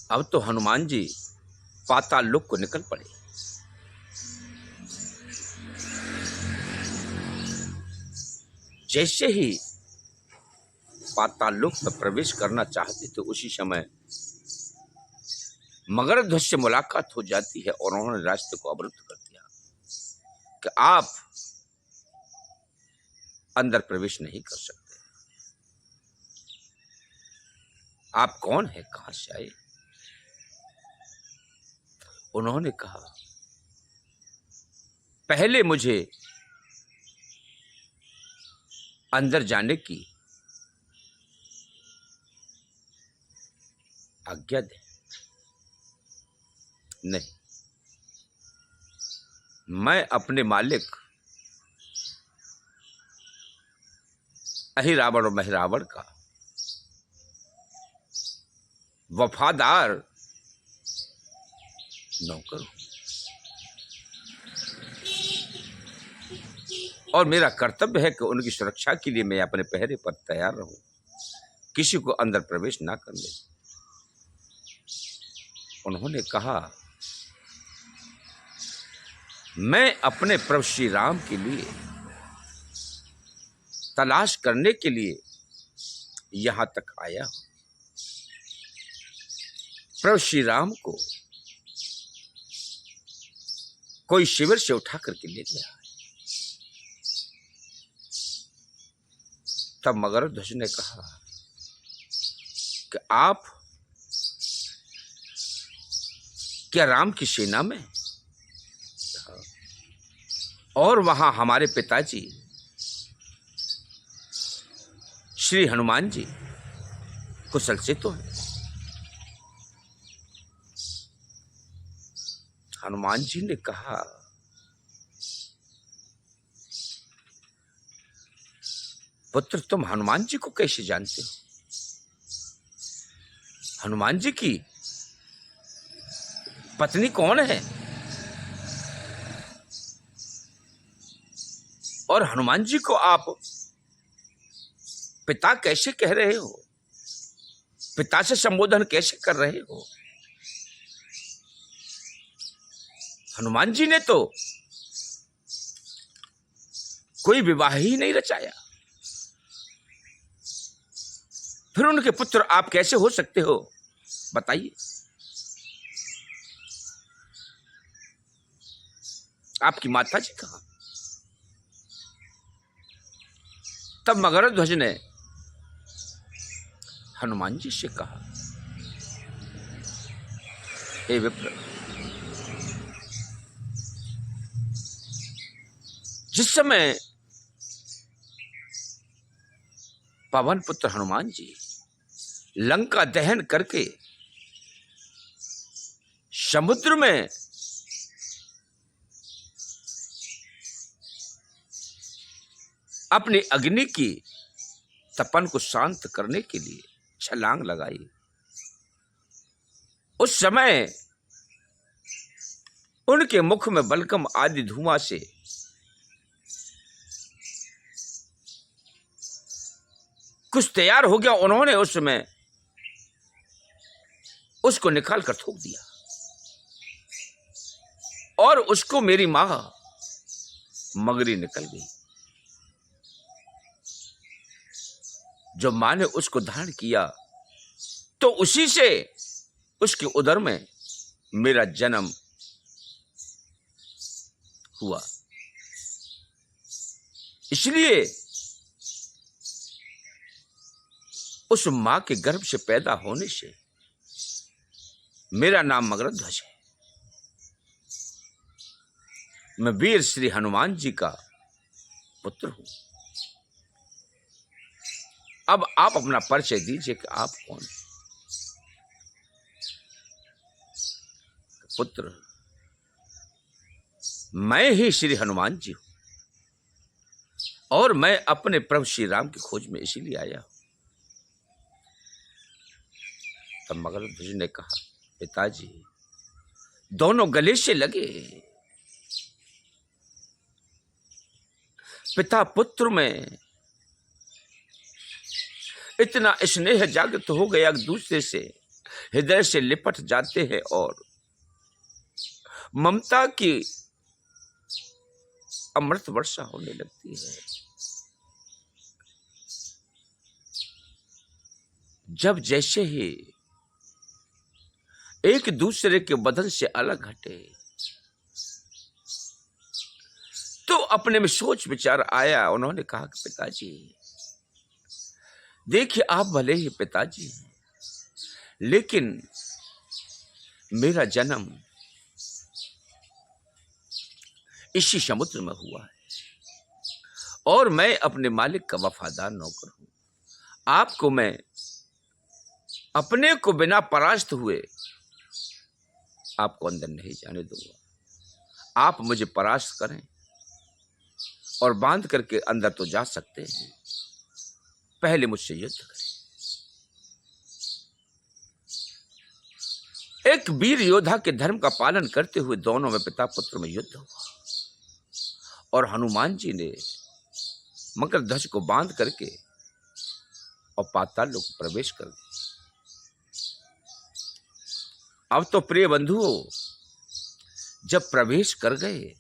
अब तो हनुमान जी पाताल लोक को निकल पड़े। जैसे ही पाताल लोक में प्रवेश करना चाहते थे, उसी समय मगरध्वज से मुलाकात हो जाती है और उन्होंने रास्ते को अवरुद्ध कर दिया कि आप अंदर प्रवेश नहीं कर सकते। आप कौन है, कहां से आए? उन्होंने कहा, पहले मुझे अंदर जाने की आज्ञा दे। नहीं, मैं अपने मालिक अहिरावण और महिरावण का वफादार नौकर हूं और मेरा कर्तव्य है कि उनकी सुरक्षा के लिए मैं अपने पहरे पर तैयार रहूं, किसी को अंदर प्रवेश ना करने। उन्होंने कहा, मैं अपने प्रभु श्री राम के लिए तलाश करने के लिए यहां तक आया हूं। प्रभु श्री राम को कोई शिविर से उठा करके ले गया है। तब मगरध्वज ने कहा कि आप क्या राम की सेना में? और वहां हमारे पिताजी श्री हनुमान जी कुशल से तो हैं। हनुमान जी ने कहा, पुत्र तुम हनुमान जी को कैसे जानते हो? हनुमान जी की पत्नी कौन है? और हनुमान जी को आप पिता कैसे कह रहे हो? पिता से संबोधन कैसे कर रहे हो? हनुमान जी ने तो कोई विवाह ही नहीं रचाया, फिर उनके पुत्र आप कैसे हो सकते हो? बताइए। आपकी माता जी कहां? तब मगरध्वज ने हनुमान जी से कहा, हे विप्र, जिस समय पवन पुत्र हनुमान जी लंका दहन करके समुद्र में अपनी अग्नि की तपन को शांत करने के लिए छलांग लगाई, उस समय उनके मुख में बलगम आदि धुआं से कुछ तैयार हो गया। उन्होंने उस समय उसको निकाल कर थूक दिया और उसको मेरी मां मगरी निकल गई। जो मां ने उसको धारण किया तो उसी से उसके उदर में मेरा जन्म हुआ। इसलिए उस मां के गर्भ से पैदा होने से मेरा नाम मगरध्वज है। मैं वीर श्री हनुमान जी का पुत्र हूं। अब आप अपना परिचय दीजिए कि आप कौन हैं? पुत्र, मैं ही श्री हनुमान जी हूं और मैं अपने प्रभु श्री राम की खोज में इसीलिए आया हूं। तब मगरध्वज ने कहा, पिताजी, दोनों गले से लगे। पिता पुत्र में इतना स्नेह जागृत हो गया एक दूसरे से हृदय से लिपट जाते हैं और ममता की अमृत वर्षा होने लगती है। जब जैसे ही एक दूसरे के बदन से अलग हटे तो अपने में सोच विचार आया। उन्होंने कहा कि पिताजी देखिए, आप भले ही पिताजी हैं, लेकिन मेरा जन्म इसी समुद्र में हुआ है और मैं अपने मालिक का वफादार नौकर हूं। आपको मैं अपने को बिना परास्त हुए आपको अंदर नहीं जाने दूंगा। आप मुझे परास्त करें और बांध करके अंदर तो जा सकते हैं, पहले मुझसे युद्ध करें। एक वीर योद्धा के धर्म का पालन करते हुए दोनों में पिता पुत्र में युद्ध हुआ और हनुमान जी ने मकर ध्वज को बांध करके और पाताल लोक प्रवेश कर दिया। अब तो प्रिय बंधुओं, जब प्रवेश कर गए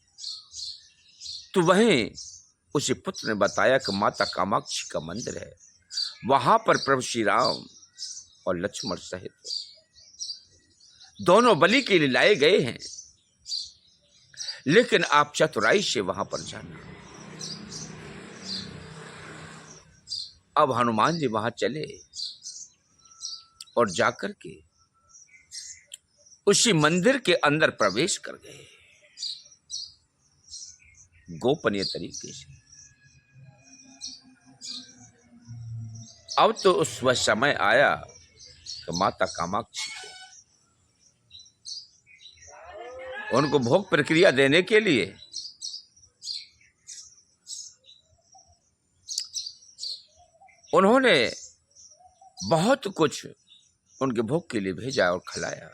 तो वहीं उसी पुत्र ने बताया कि माता कामाक्षी का मंदिर है, वहां पर प्रभु श्री राम और लक्ष्मण सहित दोनों बलि के लिए लाए गए हैं, लेकिन आप चतुराई से वहां पर जाना। अब हनुमान जी वहां चले और जाकर के उसी मंदिर के अंदर प्रवेश कर गए गोपनीय तरीके से। अब तो उस वह समय आया कि माता कामाक्षी को उनको भोग प्रक्रिया देने के लिए उन्होंने बहुत कुछ उनके भोग के लिए भेजा और खिलाया।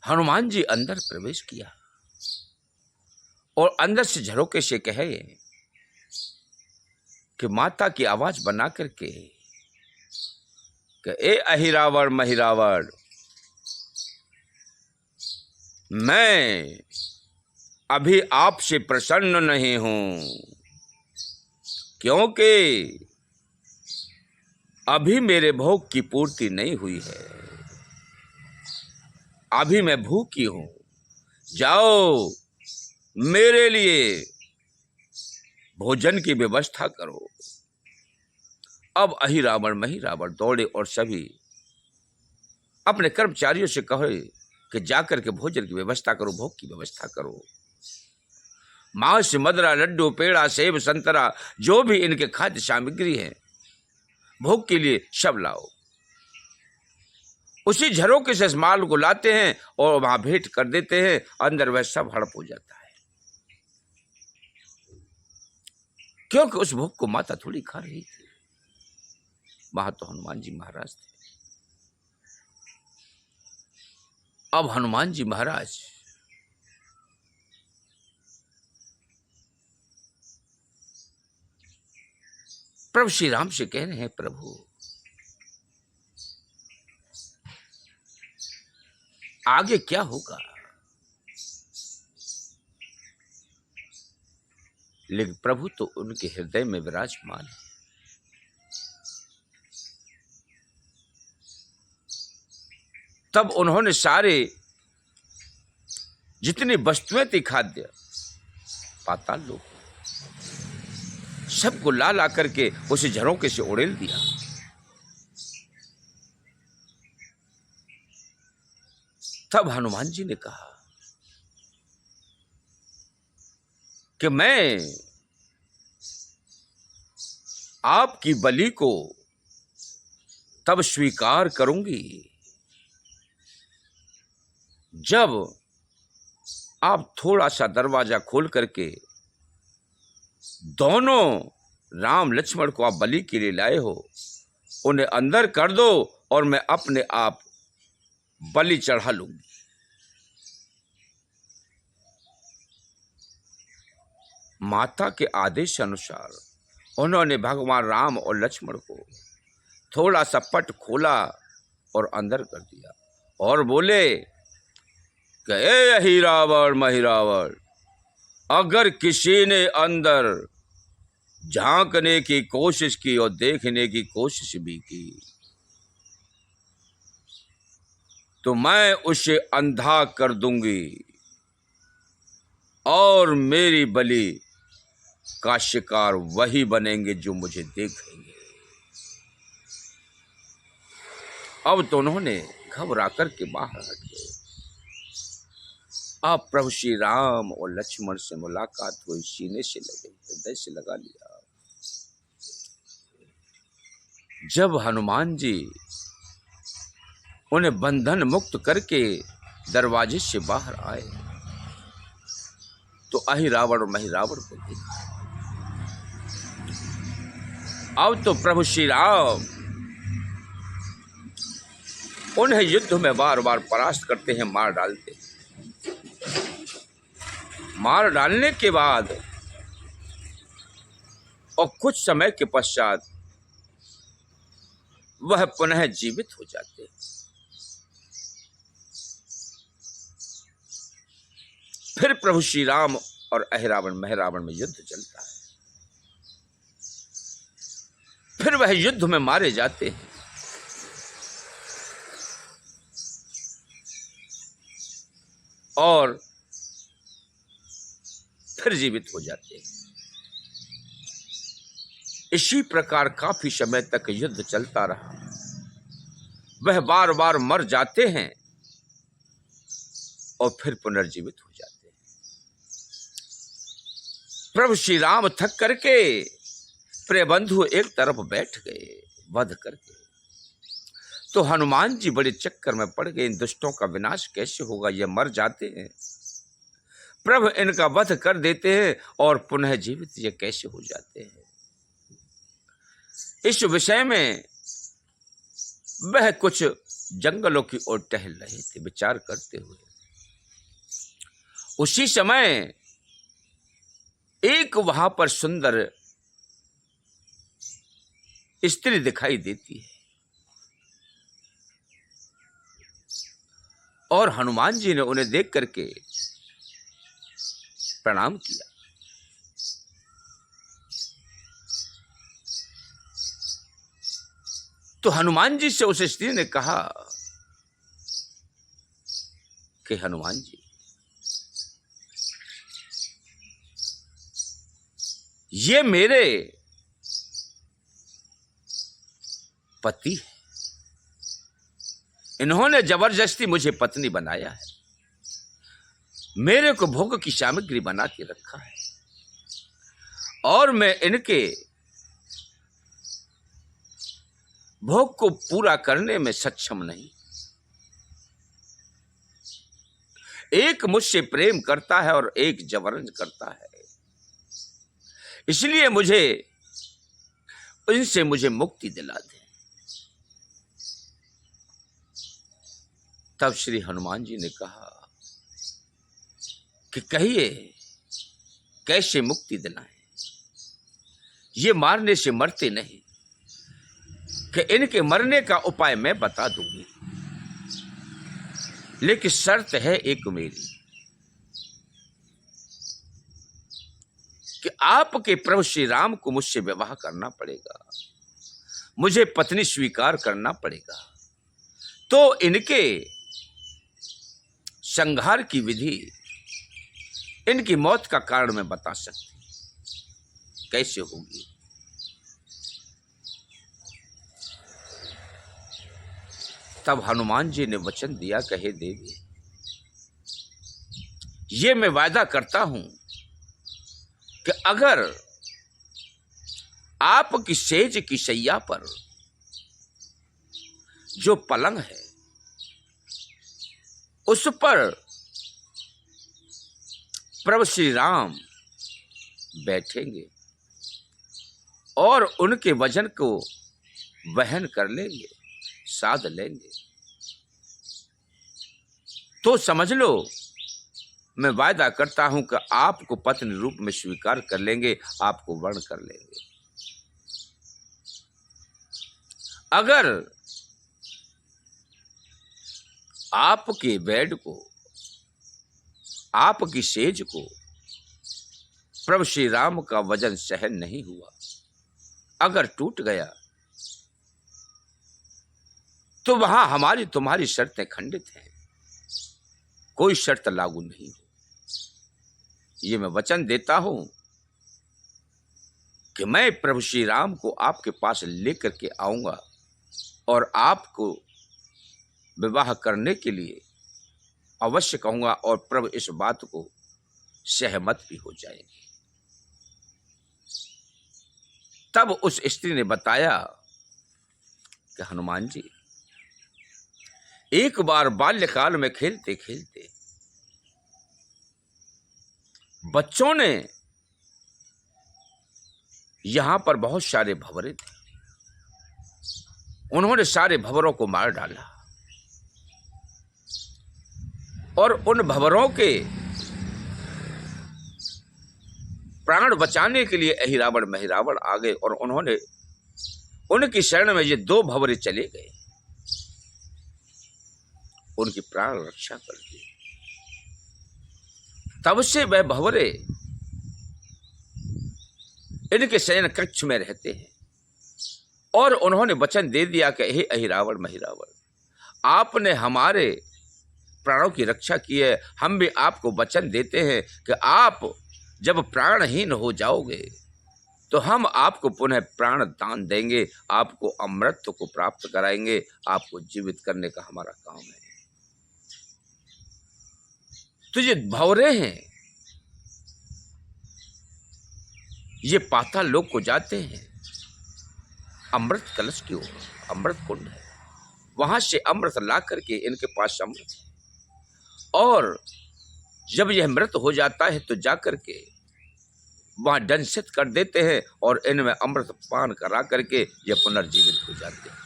हनुमान जी अंदर प्रवेश किया और अंदर से झरोके से कहे कि माता की आवाज बना करके कि ए अहिरावण महिरावण, मैं अभी आपसे प्रसन्न नहीं हूं, क्योंकि अभी मेरे भोग की पूर्ति नहीं हुई है, अभी मैं भूखी हूं। जाओ मेरे लिए भोजन की व्यवस्था करो। अब अहिरावण महिरावण दौड़े और सभी अपने कर्मचारियों से कहे कि जाकर के भोजन की व्यवस्था करो, भोग की व्यवस्था करो। मांस, मदरा, लड्डू, पेड़ा, सेब, संतरा, जो भी इनके खाद्य सामग्री है भोग के लिए सब लाओ। उसी झरोके से इस माल को लाते हैं और वहां भेंट कर देते हैं। अंदर वह सब हड़प हो जाता है, क्योंकि उस भोग को माता थोड़ी खा रही थी, वहां तो हनुमान जी महाराज थे। अब हनुमान जी महाराज प्रभु श्री राम से कह रहे हैं, प्रभु आगे क्या होगा? लेकिन प्रभु तो उनके हृदय में विराजमान है। तब उन्होंने सारे जितनी वस्तुएं थी खाद्य, पाताल लोक सबको ला ला करके उसे झरोके से उड़ेल दिया। तब हनुमान जी ने कहा कि मैं आपकी बलि को तब स्वीकार करूंगी जब आप थोड़ा सा दरवाजा खोल करके दोनों राम लक्ष्मण को आप बलि के लिए लाए हो, उन्हें अंदर कर दो और मैं अपने आप बलि चढ़ा लूंगी। माता के आदेश अनुसार उन्होंने भगवान राम और लक्ष्मण को थोड़ा सा पट खोला और अंदर कर दिया और बोले कि ए हीरावण महिरावण, अगर किसी ने अंदर झांकने की कोशिश की और देखने की कोशिश भी की तो मैं उसे अंधा कर दूंगी और मेरी बलि का शिकार वही बनेंगे जो मुझे देखेंगे। अब तो उन्होंने घबरा कर के बाहर हट गए। अब प्रभु श्री राम और लक्ष्मण से मुलाकात हुई, सीने से लगे, हृदय से लगा लिया। जब हनुमान जी उन्हें बंधन मुक्त करके दरवाजे से बाहर आए तो अहिरावण और महिरावण को देखा। अब तो प्रभु श्री राम उन्हें युद्ध में बार बार परास्त करते हैं, मार डालते हैं। मार डालने के बाद और कुछ समय के पश्चात वह पुनः जीवित हो जाते हैं। फिर प्रभु श्री राम और अहिरावण महिरावण में युद्ध चलता है। फिर वह युद्ध में मारे जाते हैं। और फिर जीवित हो जाते हैं। इसी प्रकार काफी समय तक युद्ध चलता रहा। वह बार बार मर जाते हैं और फिर पुनर्जीवित हो जाते हैं। प्रभु श्री राम थक करके प्रिय बंधु एक तरफ बैठ गए वध करके। तो हनुमान जी बड़े चक्कर में पड़ गए, इन दुष्टों का विनाश कैसे होगा, ये मर जाते हैं, प्रभु इनका वध कर देते हैं और पुनः जीवित ये कैसे हो जाते हैं। इस विषय में वह कुछ जंगलों की ओर टहल रहे थे विचार करते हुए। उसी समय एक वहां पर सुंदर स्त्री दिखाई देती है और हनुमान जी ने उन्हें देख करके प्रणाम किया। तो हनुमान जी से उस स्त्री ने कहा कि हनुमान जी, ये मेरे पति है, इन्होंने जबरदस्ती मुझे पत्नी बनाया है, मेरे को भोग की सामग्री बना के रखा है और मैं इनके भोग को पूरा करने में सक्षम नहीं। एक मुझसे प्रेम करता है और एक जबरन करता है, इसलिए मुझे मुक्ति दिला दे। तब श्री हनुमान जी ने कहा कि कहिए कैसे मुक्ति दिलाएं, ये मारने से मरते नहीं, कि इनके मरने का उपाय मैं बता दूंगी, लेकिन शर्त है एक मेरी कि आपके प्रभु श्री राम को मुझसे विवाह करना पड़ेगा, मुझे पत्नी स्वीकार करना पड़ेगा, तो इनके संहार की विधि, इनकी मौत का कारण मैं बता सकती, कैसे होगी। तब हनुमान जी ने वचन दिया, कहे देवी, ये मैं वायदा करता हूं कि अगर आपकी सेज की शैया पर जो पलंग है उस पर प्रभु श्री राम बैठेंगे और उनके वजन को वहन कर लेंगे, साध लेंगे, तो समझ लो मैं वायदा करता हूं कि आपको पत्नी रूप में स्वीकार कर लेंगे, आपको वर्ण कर लेंगे। अगर आपके बेड को, आपकी सेज को प्रभु श्री राम का वजन सहन नहीं हुआ, अगर टूट गया, तो वहां हमारी तुम्हारी शर्तें खंडित हैं, कोई शर्त लागू नहीं हो। ये मैं वचन देता हूं कि मैं प्रभु श्री राम को आपके पास लेकर के आऊंगा और आपको विवाह करने के लिए अवश्य कहूंगा, और प्रभु इस बात को सहमत भी हो जाएंगे। तब उस स्त्री ने बताया कि हनुमान जी, एक बार बाल्यकाल में खेलते खेलते बच्चों ने यहां पर बहुत सारे भंवरे थे, उन्होंने सारे भंवरों को मार डाला और उन भंवरों के प्राण बचाने के लिए अहिरावण महिरावण आ गए और उन्होंने उनकी शरण में ये 2 भंवरे चले गए, उनकी प्राण रक्षा कर दी। तब से वह भंवरे इनके शयन कक्ष में रहते हैं और उन्होंने वचन दे दिया कि हे अहिरावण महिरावण, आपने हमारे प्राणों की रक्षा की है, हम भी आपको वचन देते हैं कि आप जब प्राणहीन हो जाओगे तो हम आपको पुनः प्राण दान देंगे, आपको अमृत को प्राप्त कराएंगे, आपको जीवित करने का हमारा काम है। तो ये भंवरे हैं, ये पाताल लोक को जाते हैं अमृत कलश की ओर, अमृत कुंड है, वहां से अमृत ला करके इनके पास अमृत है, और जब यह मृत हो जाता है तो जाकर के वहां दंशित कर देते हैं और इनमें अमृत पान करा करके ये पुनर्जीवित हो जाते हैं।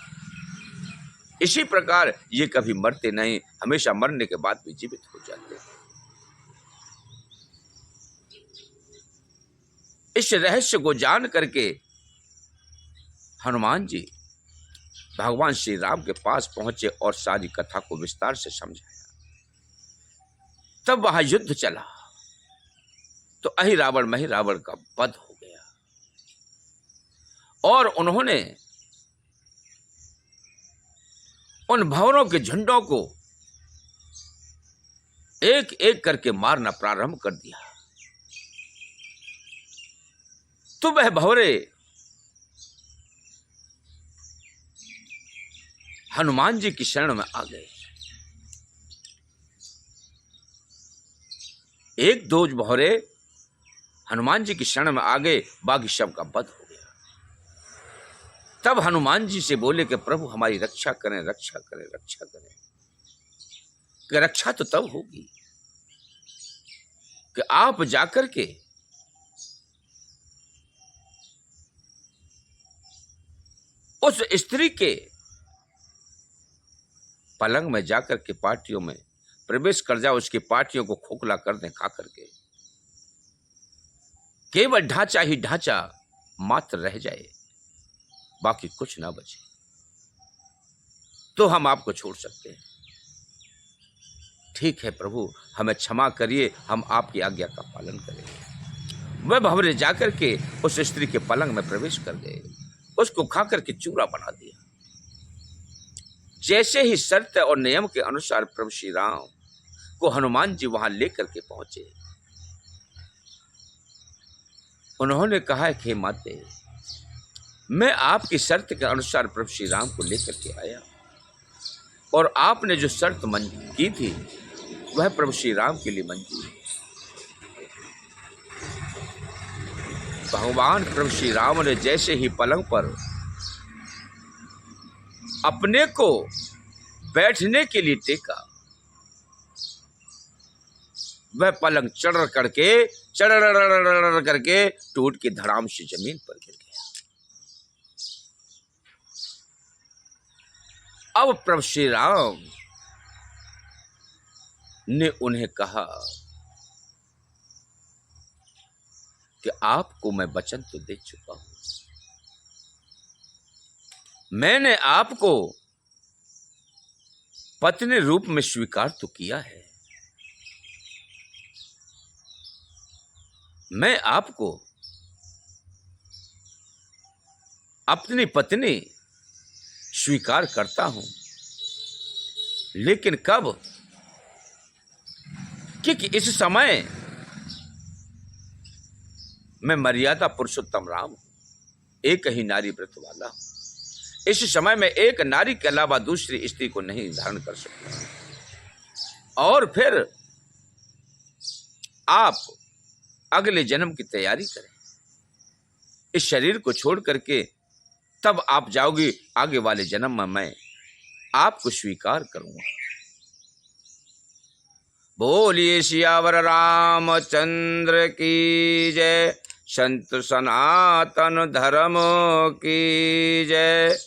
इसी प्रकार ये कभी मरते नहीं, हमेशा मरने के बाद भी जीवित हो जाते हैं। इस रहस्य को जान करके हनुमान जी भगवान श्री राम के पास पहुंचे और सारी कथा को विस्तार से समझाया। तब वहां युद्ध चला तो अहिरावण महिरावण का वध हो गया और उन्होंने उन भंवरों के झुंडों को एक एक करके मारना प्रारंभ कर दिया। तो वह भंवरे हनुमान जी की शरण में आ गए। एक दो भंवरे हनुमान जी की शरण में आ गए, बाकी सब का वध हो गया। तब हनुमान जी से बोले कि प्रभु हमारी रक्षा करें, रक्षा करें, रक्षा करें। कि रक्षा तो तब होगी कि आप जाकर के उस स्त्री के पलंग में जाकर के पार्टियों में प्रवेश कर जाओ, उसकी पार्टियों को खोखला कर दें खा करके, केवल ढांचा ही ढांचा मात्र रह जाए, बाकी कुछ ना बचे, तो हम आपको छोड़ सकते हैं। ठीक है प्रभु, हमें क्षमा करिए, हम आपकी आज्ञा का पालन करेंगे। वह भंवरे जाकर के उस स्त्री के पलंग में प्रवेश कर गए, उसको खा करके चूरा बना दिया। जैसे ही शर्त और नियम के अनुसार प्रभु श्री राम को हनुमान जी वहां लेकर के पहुंचे, उन्होंने कहा कि माते, मैं आपकी शर्त के अनुसार प्रभु श्री राम को लेकर के आया और आपने जो शर्त की थी वह प्रभु श्री राम के लिए मंजूर है। भगवान प्रभु श्री राम ने जैसे ही पलंग पर अपने को बैठने के लिए टेका, वह पलंग चढ़ करके टूट के धड़ाम से जमीन पर गिर गया। अब प्रभु श्री राम ने उन्हें कहा कि आपको मैं वचन तो दे चुका हूं, मैंने आपको पत्नी रूप में स्वीकार तो किया है, मैं आपको अपनी पत्नी स्वीकार करता हूं, लेकिन कब? क्योंकि इस समय मैं मर्यादा पुरुषोत्तम राम हूं, एक ही नारी व्रत वाला हूं। इस समय में एक नारी के अलावा दूसरी स्त्री को नहीं धारण कर सकता। और फिर आप अगले जन्म की तैयारी करें, इस शरीर को छोड़ करके तब आप जाओगे आगे वाले जन्म में मैं आपको स्वीकार करूंगा। बोलिए सियावर रामचंद्र की जय, संत सनातन धर्म की जय।